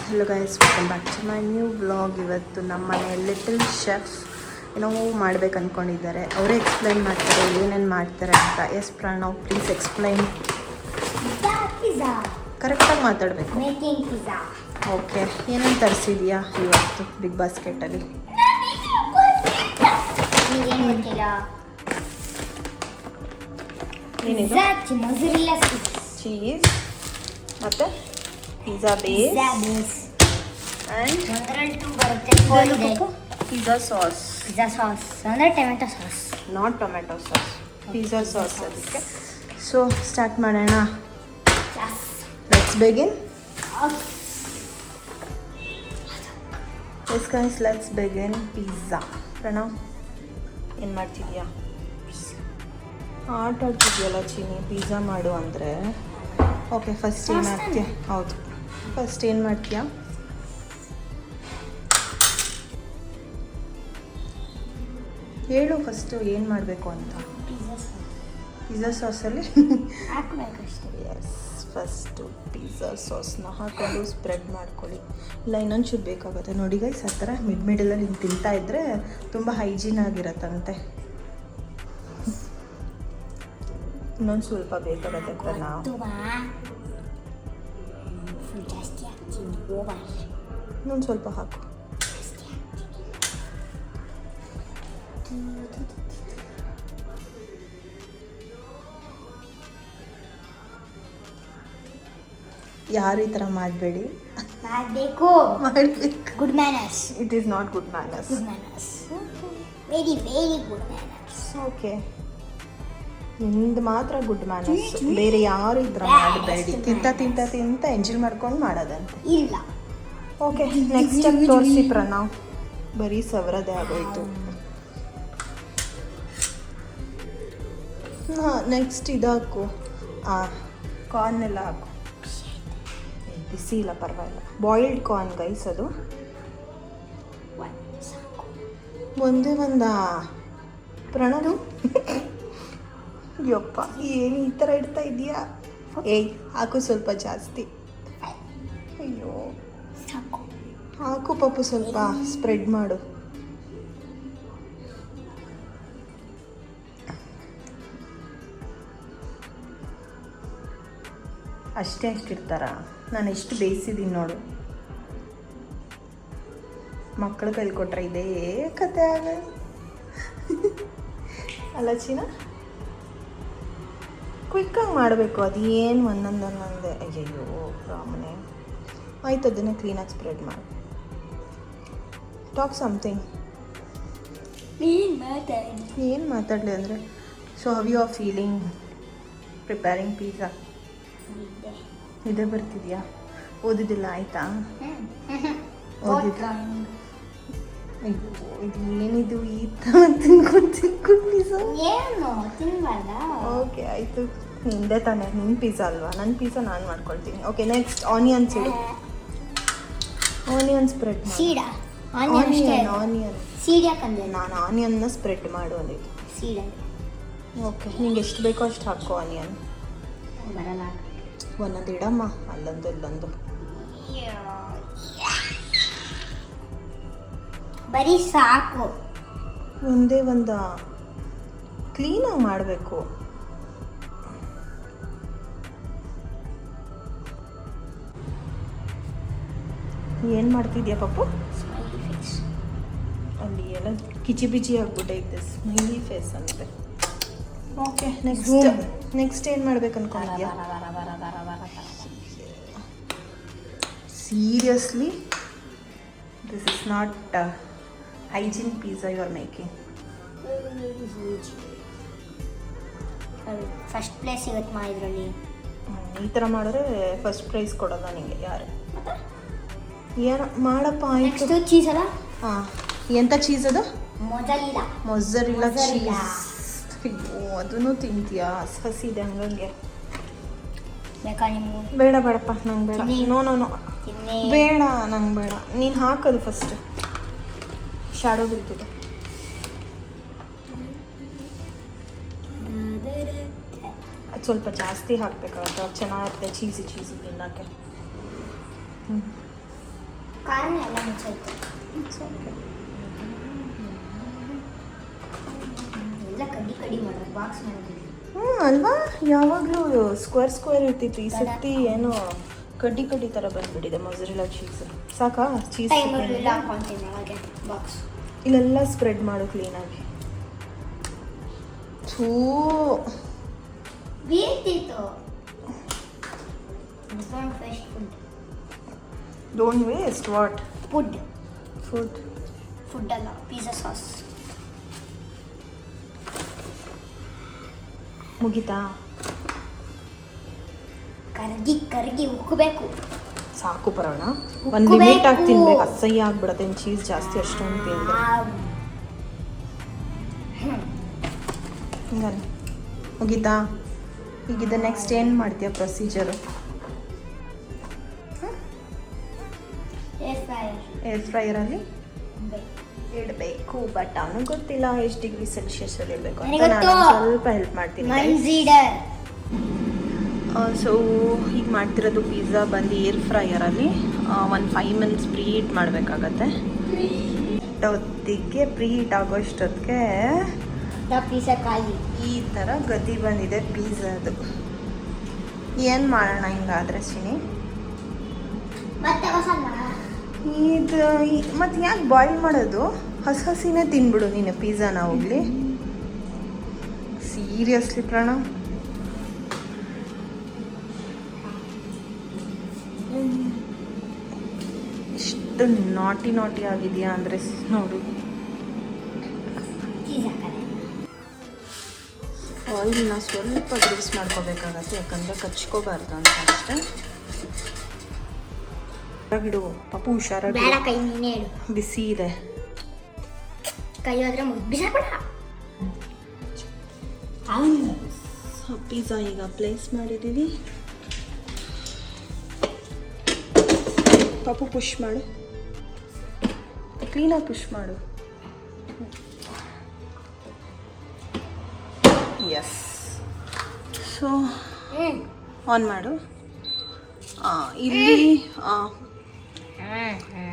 Hello guys, welcome back to my new vlog. ಇವತ್ತು ನಮ್ಮ ಮನೆ ಲಿಟಲ್ ಶೆಫ್ ಏನೋ ಮಾಡ್ಬೇಕು ಅಂದ್ಕೊಂಡಿದ್ದಾರೆ. ಅವರೇ ಎಕ್ಸ್ಪ್ಲೈನ್ ಮಾಡ್ತಾರೆ ಏನೇನು ಮಾಡ್ತಾರೆ ಅಂತ. Yes Pranav, please explain. ಕರೆಕ್ಟಾಗಿ ಮಾತಾಡಬೇಕು. ಓಕೆ, ಏನೇನು ತರಿಸಿದ್ಯಾ ಇವತ್ತು ಬಿಗ್ ಬಾಸ್ಕೆಟಲ್ಲಿ? ಏನಿದು? ಚೀಸ್ ಮತ್ತು pizza base and pizza sauce. ಅಂದರೆ tomato sauce, not tomato sauce, pizza sauce. ಅದಕ್ಕೆ ಸೊ ಸ್ಟಾರ್ಟ್ ಮಾಡೋಣ. Let's begin. Yes guys, let's begin. Pizza. Pranav, ಏನು ಮಾಡ್ತಿದ್ಯಾ? ಆಟ ಆಡ್ತಿದ್ಯಲ್ಲ ಚೀನಿ, ಪಿಜ್ಜಾ ಮಾಡು ಅಂದರೆ. ಓಕೆ, ಫಸ್ಟ್ ಏನು ಮಾಡ್ತೀಯ? ಹೌದು, ಫಸ್ಟ್ ಏನು ಮಾಡ್ತೀಯಾ? ಹೇಳು ಫಸ್ಟು ಏನು ಮಾಡಬೇಕು ಅಂತ. ಪಿಜ್ಜಾ ಸಾಸಲ್ಲಿ ಎಸ್, ಫಸ್ಟು ಪಿಜ್ಜಾ ಸಾಸ್ನ ಹಾಕೊಂಡು ಸ್ಪ್ರೆಡ್ ಮಾಡ್ಕೊಳ್ಳಿ. ಇಲ್ಲ ಇನ್ನೊಂದು ಚೂರು ಬೇಕಾಗುತ್ತೆ ನೋಡಿ ಗೈಸ್. ಆ ಥರ ಮಿಡಲಲ್ಲಿ ಹಿಂಗೆ ತಿಂತಾ ಇದ್ದರೆ ತುಂಬ ಹೈಜೀನ್ ಆಗಿರತ್ತಂತೆ. ಇನ್ನೊಂದು ಸ್ವಲ್ಪ ಬೇಕಾಗುತ್ತೆ ಪ್ರಣವ್. ಇನ್ನೊಂದು ಸ್ವಲ್ಪ ಹಾಕು. ಯಾರು ಈ ಥರ ಮಾಡಬೇಡಿ. ಮಾಡಬೇಕು. Good manners. It is not good manners. Very very good manners. Okay, ನಿಮ್ದು ಮಾತ್ರ ಗುಡ್ ಮ್ಯಾನರ್ಸ್, ಬೇರೆ ಯಾರು ಈ ಥರ ಮಾಡಬೇಡಿ. ತಿಂತ ಎಂಜಾಯ್ ಮಾಡ್ಕೊಂಡು ಮಾಡೋದಂತೆ. ಇಲ್ಲ. ಓಕೆ, ನೆಕ್ಸ್ಟ್ ಸ್ಟೆಪ್ ತೋರಿಸಿ ಪ್ರಣವ್. ಬರೀ ಸವರದೇ ಆಗೋಯ್ತು. ಹಾಂ, ನೆಕ್ಸ್ಟ್ ಇದಾಕು. ಕಾರ್ನ್ ಎಲ್ಲ ಹಾಕು. ಬಿಸಿ ಇಲ್ಲ, ಪರವಾಗಿಲ್ಲ. ಬಾಯ್ಲ್ಡ್ ಕಾರ್ನ್ ಗೈಸ್, ಅದು ಒಂದೇ ಒಂದಾ ಪ್ರಣದು? ಯಪ್ಪ, ಏನು ಈ ಥರ ಇಡ್ತಾ ಇದೆಯಾ? ಏಯ್, ಹಾಕು ಸ್ವಲ್ಪ ಜಾಸ್ತಿ. ಅಯ್ಯೋ, ಹಾಕು ಪಾಪು, ಸ್ವಲ್ಪ ಸ್ಪ್ರೆಡ್ ಮಾಡು. ಅಷ್ಟೇ ಇಟ್ಟಿರ್ತಾರ? ನಾನು ಎಷ್ಟು ಬೇಯಿಸಿದ್ದೀನಿ ನೋಡು. ಮಕ್ಕಳು ಕೈಲಿ ಕೊಟ್ರೆ ಇದೇ ಕತೆ ಆಗ ಅಲ್ಲ ಚೀನಾ? ಕ್ವಿಕ್ಕಾಗಿ ಮಾಡಬೇಕು. ಅದೇನು ಒಂದೊಂದೇ. ಅಯ್ಯಯ್ಯೋ ರಾಮನೆ. ಆಯ್ತು, ಅದನ್ನು ಕ್ಲೀನಾಗಿ ಸ್ಪ್ರೆಡ್ ಮಾಡಿ. Talk something. ಏನು ಮಾತಾಡಲಿ ಅಂದರೆ, so how you are feeling preparing pizza? ಇದೇ ಬರ್ತಿದ್ಯಾ? ಓದಿದ್ದಿಲ್ಲ ಆಯಿತಾ? ಓದಿದ್ದ? ಅಯ್ಯೋ, ಇದು ಏನಿದು ಈ ಥರ ತಿನ್ಕೊಂಡು ಪಿಜ್ಜಾ? ಏನು ತಿನ್ಬಾರ್ದ? ಓಕೆ ಆಯಿತು, ನಿಂದೆ ತಾನೆ, ನಿನ್ನ ಪಿಜ್ಜಾ ಅಲ್ವಾ? ನನ್ನ ಪಿಜ್ಜಾ ನಾನು ಮಾಡ್ಕೊಳ್ತೀನಿ. ಓಕೆ, ನೆಕ್ಸ್ಟ್ ಆನಿಯನ್ಸ್ ಇಡು. Onion spread seed. Onion seed ಯಾಕಂದ್ರೆ ನಾನು ಆನಿಯನ್ನ ಸ್ಪ್ರೆಡ್ ಮಾಡು ಅಂದಿದ್ದು. ಸೀಡಲ್ಲಿ. ಓಕೆ, ನಿಂಗೆ ಎಷ್ಟು ಬೇಕೋ ಅಷ್ಟು ಹಾಕೋ ಆನಿಯನ್. ಬರಲ್ಲ. ಒಂದೊಂದು ಇಡಮ್ಮ, ಅಲ್ಲೊಂದು ಇಲ್ಲೊಂದು. ಬರೀ ಸಾಕು. ಒಂದೇ ಒಂದು ಕ್ಲೀನಾಗಿ ಮಾಡಬೇಕು. ಏನು ಮಾಡ್ತಿದ್ಯಾ ಪಪ್ಪು? Smiley face. ಅಲ್ಲಿ ಎಲ್ಲ ಕಿಚಿ ಬಿಚಿ ಆಗ್ಬಿಟ್ಟೈತೆ, ಸ್ಮೈಲಿ ಫೇಸ್ ಅಂತೆ. ಓಕೆ, ನೆಕ್ಸ್ಟ್ ಏನು ಮಾಡ್ಬೇಕು ಅನ್ಕೊಂಡಿದ್ಯಾ? Seriously, this is not hygiene pizza you are making. First place ಇವತ್ತು ಮಾಡಿದ್ರಲ್ಲಿ. ಈ ಥರ ಮಾಡಿದ್ರೆ ಫಸ್ಟ್ ಪ್ರೈಸ್ ಕೊಡೋಲ್ಲ ನಿಮಗೆ ಯಾರು? ಏನು ಮಾಡಪ್ಪ. ಆಯಿತು. ಚೀಸ್ ಅಲ್ಲ? ಹಾಂ, ಎಂಥ ಚೀಸ್ ಅದು? ಮೊಝರಿಲ್ಲಾ ಚೀಸ್. ಅಯ್ಯೋ, ಅದನ್ನು ತಿಂತೀಯಾ? ಹಸಿದೆ ಹಂಗಂಗೆ. ಬೇಕಾ ನಿಮ್ಗೆ? ಬೇಡಪ್ಪ, ನಂಗೆ ಬೇಡ. ನೋ ಬೇಡ, ನಂಗೆ ಬೇಡ. ನೀನು ಹಾಕೋದು ಫಸ್ಟ್. ಶಾಡೋ ಬೀಳ್ತಿದೆ. ಅದು ಸ್ವಲ್ಪ ಜಾಸ್ತಿ ಹಾಕಬೇಕಾಗುತ್ತೆ, ಚೆನ್ನಾಗಿರುತ್ತೆ ಚೀಸಿ ತಿನ್ನೋಕ್ಕೆ. ಕಾರಣ ಎಲ್ಲ ಮುಚ್ಚೈತೆ ಎಲ್ಲ ಕಡಿ ಮಾಡೋದು ಬಾಕ್ಸ್ ಮಾಡೋದಿಲ್ಲ. ಅಲ್ವಾ ಯಾವಾಗಲೂ ಸ್ಕ್ವೇರ್ ಇರ್ತಿತ್ತು. ಈ ಸರ್ತಿ ಏನೋ ಕಡ್ಡಿ ಥರ ಬಂದ್ಬಿಟ್ಟಿದೆ ಮೊಸರೆಲ್ಲ ಚೀಸ್. ಸಾಕಾ ಚೀಸ್? ಟೈಮರ್ಲೆಲ್ಲ ಹಾಕ್ಕೊಳ್ತೀನಿ ಹಾಗೆ ಬಾಕ್ಸ್. ಇಲ್ಲೆಲ್ಲ ಸ್ಪ್ರೆಡ್ ಮಾಡು ಕ್ಲೀನಾಗಿ. ಥೂ ಬೀಳ್ತಿತ್ತು. Don't waste food. Don't waste what? Food ಅಲ್ಲ, ಪಿಜ್ಜಾ ಸಾಸ್. ಮುಗಿತಾ? ಕರಗಿ ಉಕ್ಕಬೇಕು. ಸಾಕು ಬರೋಣ. ಒಂದು ಲಿಮಿಟ್ ಆಗಿ ತಿನ್ಬೇಕು, ಅಸಹ್ಯ ಆಗ್ಬಿಡತ್ತೆ ಚೀಸ್ ಜಾಸ್ತಿ ಅಷ್ಟೊಂದು ತಿಂದ್ರೆ. ಹಿಂಗ ಮುಗಿತಾ? ಈಗ ನೆಕ್ಸ್ಟ್ ಏನು ಮಾಡ್ತೀಯ ಪ್ರೊಸೀಜರು? ಏರ್ ಫ್ರೈಯರಲ್ಲಿ ಇಡಬೇಕು. ಬಟ್ ಅವನಿಗೆ ಗೊತ್ತಿಲ್ಲ ಎಷ್ಟು ಡಿಗ್ರಿ ಸೆಲ್ಸಿಯಸಲ್ಲಿ ಇರಬೇಕು ಅಂತ. ನಾನು ಸ್ವಲ್ಪ ಹೆಲ್ಪ್ ಮಾಡ್ತೀನಿ. ಸೊ ಈಗ ಮಾಡ್ತಿರೋದು ಪಿಜ್ಜಾ ಬಂದು ಏರ್ ಫ್ರೈಯರಲ್ಲಿ ಒಂದು 5 ಮಿನಿಟ್ಸ್ ಪ್ರೀ ಹೀಟ್ ಮಾಡಬೇಕಾಗತ್ತೆ. ಪ್ರೀ ಹೀಟ್ ಆಗೋಷ್ಟೊತ್ತಿಗೆ ಪಿಜ್ಜಾ ಖಾಲಿ. ಈ ಥರ ಗತಿ ಬಂದಿದೆ ಪಿಜ್ಜಾದು. ಏನು ಮಾಡೋಣ ಹಿಂಗಾದ್ರೆ ಸಿನಿ? ಇದು ಮತ್ತು ಯಾಕೆ ಬಾಯ್ಲ್ ಮಾಡೋದು? ಹಸಿನೇ ತಿನ್ಬಿಡು ನೀನು ಪಿಜ್ಜಾನ ಹೋಗ್ಲಿ. ಸೀರಿಯಸ್ಲಿ ಪ್ರಾಣ? ಎಷ್ಟು ನಾಟಿ ಆಗಿದೆಯಾ ಅಂದರೆ ನೋಡು. ಆಯಿಲ್ನ ಸ್ವಲ್ಪ ಗ್ರೀಸ್ ಮಾಡ್ಕೋಬೇಕಾಗತ್ತೆ, ಯಾಕಂದರೆ ಕಚ್ಕೋಬಾರ್ದು ಅಂತ ಅಷ್ಟೇ. ಹೊರಗಿಡು ಪಾಪು, ಹುಷಾರಾಗಿ. ಕೈ ನೀನೇ ಇಡು. ಬಿಸಿ ಇದೆ ಕೈ ಹೋದ್ರೆ ಬಿಸಾಕ್ಬಿಡ. ಪಿಜ್ಜಾ ಈಗ ಪ್ಲೇಸ್ ಮಾಡಿದ್ದೀವಿ. ಪಾಪು ಪುಷ್ ಮಾಡು, ಕ್ಲೀನಾಗಿ ಪುಷ್ ಮಾಡು. ಎಸ್. ಸೊ ಆನ್ ಮಾಡು. ಇಲ್ಲಿ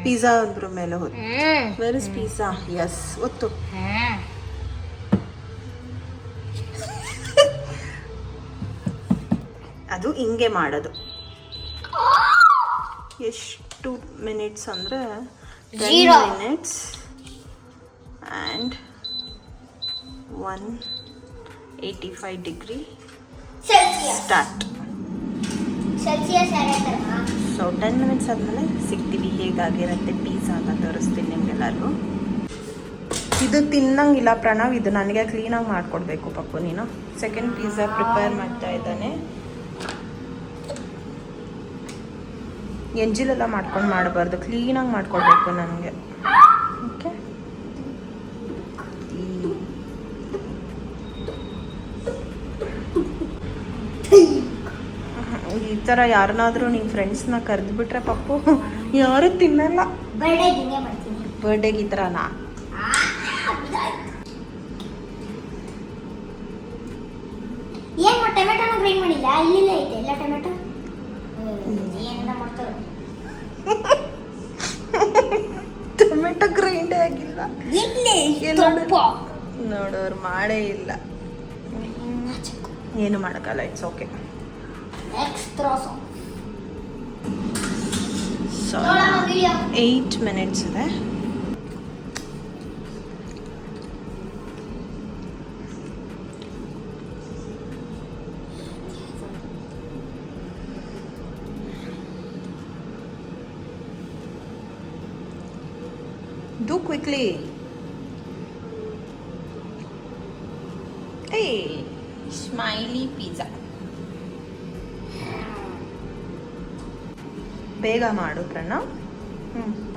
ಪಿಜ್ಜಾ ಅದ್ರ ಮೇಲೆ ಹೊತ್ತು. Where is pizza? ಎಸ್, ಒತ್ತು. ಅದು ಹಿಂಗೆ ಮಾಡೋದು. ಎಷ್ಟು ಮಿನಿಟ್ಸ್ ಅಂದರೆ 10 minutes and 185 degree start. So 10 minutes ಆದಮೇಲೆ ಸಿಗ್ತೀವಿ. ಹೇಗಾಗಿರುತ್ತೆ ಪಿಜ್ಜಾ ಅಂತ ತೋರಿಸ್ತೀನಿ ನಿಮಗೆಲ್ಲರಿಗೂ. ಇದು ತಿನ್ನಂಗಿಲ್ಲ ಪ್ರಣವ್, ಇದು ನನಗೆ ಕ್ಲೀನಾಗಿ ಮಾಡಿಕೊಡ್ಬೇಕು ಪಪ್ಪು ನೀನು. ಸೆಕೆಂಡ್ ಪಿಜ್ಜಾ ಪ್ರಿಪೇರ್ ಮಾಡ್ತಾ ಇದ್ದಾನೆ. ಎಂಜಿಲೆಲ್ಲ ಮಾಡ್ಕೊಂಡು ಮಾಡಬಾರ್ದು, ಕ್ಲೀನಾಗಿ ಮಾಡಿಕೊಡ್ಬೇಕು ನನಗೆ. ಓಕೆ, ಈ ಥರ ಯಾರನ್ನಾದರೂ ನಿಮ್ಮ ಫ್ರೆಂಡ್ಸ್ನ ಕರೆದ್ಬಿಟ್ರೆ ಪಪ್ಪು ಯಾರು ತಿನ್ನಲ್ಲ. ಬರ್ಡೇಗೆ ಈ ಥರನಾ? ಏನು ಟೊಮೆಟೊನ ಗ್ರೈಂಡ್ ಮಾಡಿಲ್ಲ? ಇಲ್ಲಿಲ್ಲ ಐತೆ ಎಲ್ಲ ಟೊಮೆಟೊ. ಏನೆಲ್ಲ ಮಾಡ್ತಾರೆ? ಟೊಮೆಟೊ ಗ್ರೈಂಡೇ ಆಗಿಲ್ಲ. ನೋಡೋರು ಮಾಡೇ ಇಲ್ಲ. ಏನು ಮಾಡೋಕ್ಕಲ್ಲ, ಇಟ್ಸ್ ಓಕೆ. ಸೊ 8 ಮಿನಿಟ್ಸ್ ಇದೆ. Do quickly. Hey, smiley pizza. ಬೇಗ ಮಾಡು ಪ್ರಣವ್.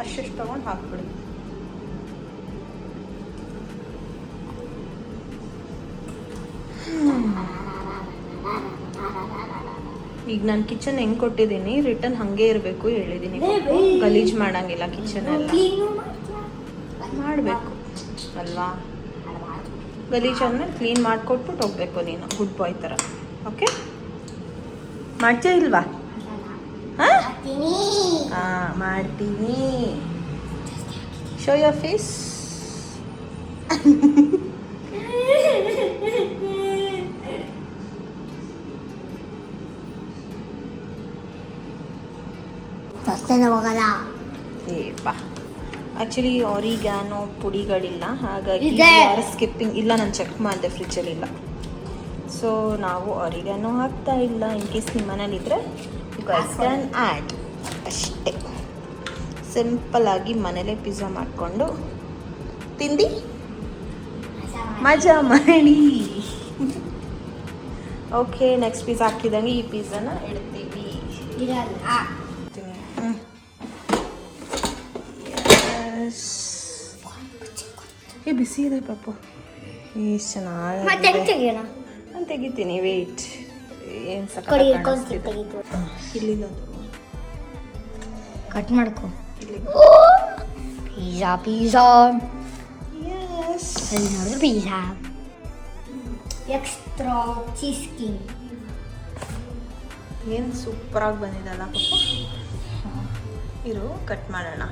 ಅಷ್ಟು ತಗೊಂಡು ಹಾಕ್ಬಿಡು. ಈಗ ನಾನು ಕಿಚನ್ ಹೆಂಗೆ ಕೊಟ್ಟಿದ್ದೀನಿ, ರಿಟರ್ನ್ ಹಾಗೆ ಇರಬೇಕು ಹೇಳಿದ್ದೀನಿ. ಗಲೀಜ್ ಮಾಡಂಗಿಲ್ಲ ಕಿಚನ್ ಎಲ್ಲ ಮಾಡಬೇಕು ಅಲ್ವಾ? ಗಲೀಜ್ ಆದ್ಮೇಲೆ ಕ್ಲೀನ್ ಮಾಡಿಕೊಟ್ಬಿಟ್ಟು ಹೋಗ್ಬೇಕು ನೀನು, ಗುಡ್ ಬಾಯ್ ಥರ. ಓಕೆ, ಮಾಡ್ತೀಯ ಇಲ್ವಾ? ಮಾಡ್ತೀನಿ. ಮಾಡ್ತೀನಿ. Show your face. ತರ್ಸನೆ ಹೋಗಲ್ಲ. ಏ ಬಾ. ಆ್ಯಕ್ಚುಲಿ ಆರಿಗ್ಯಾನೋ ಪುಡಿಗಳಿಲ್ಲ, ಹಾಗಾಗಿ ಇದೆ. ಸ್ಕಿಪ್ಪಿಂಗ್ ಇಲ್ಲ. ನಾನು ಚೆಕ್ ಮಾಡಿದೆ, ಫ್ರಿಜ್ಜಲ್ಲಿ ಇಲ್ಲ. ಸೊ ನಾವು ಆರಿಗ್ಯಾನೋ ಹಾಕ್ತಾ ಇಲ್ಲ. ಇನ್ ಕೇಸ್ ನಿಮ್ಮ ಮನೇಲಿದ್ದರೆ ಯು ಗೈಸ್ ಕ್ಯಾನ್ ಆ್ಯಡ್. ಅಷ್ಟೇ ಸಿಂಪಲ್ ಆಗಿ ಮನೇಲೇ ಪಿಜ್ಜಾ ಮಾಡಿಕೊಂಡು ತಿಂದು ಮಜಾ ಮಾಡಿ. ಓಕೆ, ನೆಕ್ಸ್ಟ್ ಪಿಜ್ಜಾ ಹಾಕಿದಂಗೆ ಈ ಪಿಜ್ಜಾನ ಇಡ್ತೀವಿ. ಇರಲ್ಲ. ಏ ಬಿಸಿ ಇದೆ ಪಾಪು. ಎಷ್ಟು ಮತ್ತೆ ಚೆನ್ನಾಗಿ ತೆಗಿಯೋಣ. ನಾನು ತೆಗಿತೀನಿ. ವೇಟ್, ಏನು ಕೊಡಿ, ಸಕ್ಕ ತೆಗೀತು. ಇಲ್ಲಿಲ್ಲ, ಕಟ್ ಮಾಡ್ಕೊ. ಇಲ್ಲಿ. Pizza pizza yes. ಅಲ್ಲಿ ನೋಡಿದ್ರೆ ಪಿಜ್ಜಾ ಎಕ್ಸ್ಟ್ರಾ ಚೀಸ್ ಕಿಂಗ್. ಏನು ಸೂಪರಾಗಿ ಬಂದಿದಲ್ಲ ಪಾಪು. ಇರು, ಕಟ್ ಮಾಡೋಣ.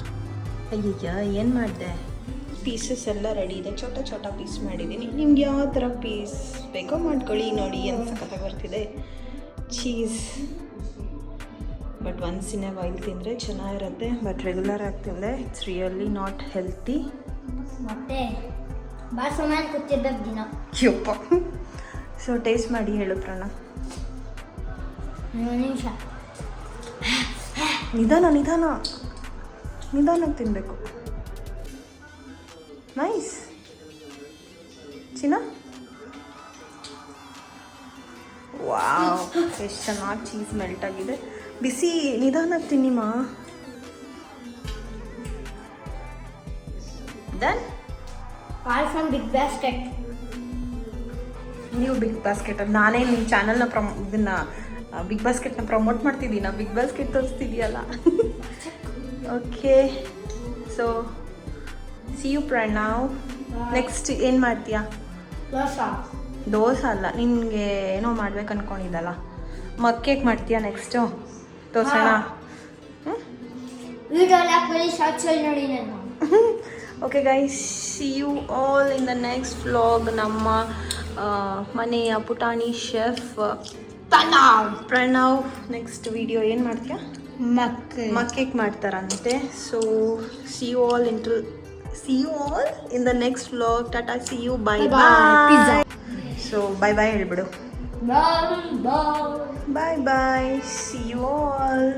ಅಯ್ಯಯ್ಯ, ಏನು ಮಾಡಿದೆ? ಪೀಸಸ್ ಎಲ್ಲ ರೆಡಿ ಇದೆ. ಚೋಟ ಚೋಟ ಪೀಸ್ ಮಾಡಿದ್ದೀನಿ. ನಿಮ್ಗೆ ಯಾವ ಥರ ಪೀಸ್ ಬೇಕೋ ಮಾಡ್ಕೊಳ್ಳಿ. ನೋಡಿ ಏನು ಸಖತ್ತಾಗಿ ಬರ್ತಿದೆ cheese. But once in a while ತಿಂದರೆ ಚೆನ್ನಾಗಿರುತ್ತೆ, ಬಟ್ ರೆಗ್ಯುಲರ್ ಆಗಿ ತಿಂದರೆ ಇಟ್ಸ್ ರಿಯಲಿ ನಾಟ್ ಹೆಲ್ತಿ. ಮತ್ತೆ ಭಾಳ ಸಮಯ ಕೂತಿರ್ಬೇಕು ದಿನ. ಯಪ್ಪ. ಸೊ ಟೇಸ್ಟ್ ಮಾಡಿ ಹೇಳು ಪ್ರಣಾ. ಒಂದು ನಿಮಿಷ. ನಿಧಾನ ನಿಧಾನ ನಿಧಾನಕ್ಕೆ ತಿನ್ನಬೇಕು. ನೈಸ್ ಚಿನ್ನ. ವಾವ್, ಎಷ್ಟು ಚೆನ್ನಾಗಿ ಚೀಸ್ ಮೆಲ್ಟ್ ಆಗಿದೆ. ಬಿಸಿ, ನಿಧಾನಕ್ಕೆ ತಿನ್ನಿಮ್ಮ. Then all from big basket. ನೀವು ಬಿಗ್ ಬಾಸ್ಕೆಟಲ್ಲಿ, ನಾನೇ ನಿಮ್ಮ ಚಾನಲ್ನ ಬಿಗ್ ಬಾಸ್ಕೆಟ್ನ ಪ್ರಮೋಟ್ ಮಾಡ್ತಿದ್ದೀನ. ಬಿಗ್ ಬಾಸ್ಕೆಟ್ ತೋರಿಸ್ತಿದೆಯಲ್ಲ. Okay, so see you Pranav. Next ಏನು ಮಾಡ್ತೀಯಾ? ದೋಸೆ ಅಲ್ಲ, ನಿನಗೆ ಏನೋ ಮಾಡ್ಬೇಕು ಅನ್ಕೊಂಡಿದ್ದಲ್ಲ, ಮಕ್ಕೇಕ್ ಮಾಡ್ತೀಯಾ ನೆಕ್ಸ್ಟು? ತೋರ್ಸೋಣ. ವಿಡಿಯೋ ಹಾಕಿ ಶಾರ್ಟ್ಸ್ ಅಲ್ಲಿ ನೋಡಿ ನಾನು. Okay guys, see you all in the next vlog. ನಮ್ಮ ಮನೆಯ ಪುಟಾಣಿ ಶೆಫ್ ಪ್ರಣವ್ ನೆಕ್ಸ್ಟ್ ವಿಡಿಯೋ ಏನು ಮಾಡ್ತೀಯಾ? ಮಕ್ಕೇಕ್ ಮಾಡ್ತಾರಂತೆ. So see you all in the next vlog. Tata, see you, bye bye. So bye bye ಹೇಳ್ಬಿಡು. Bye bye. Bye bye, see you all.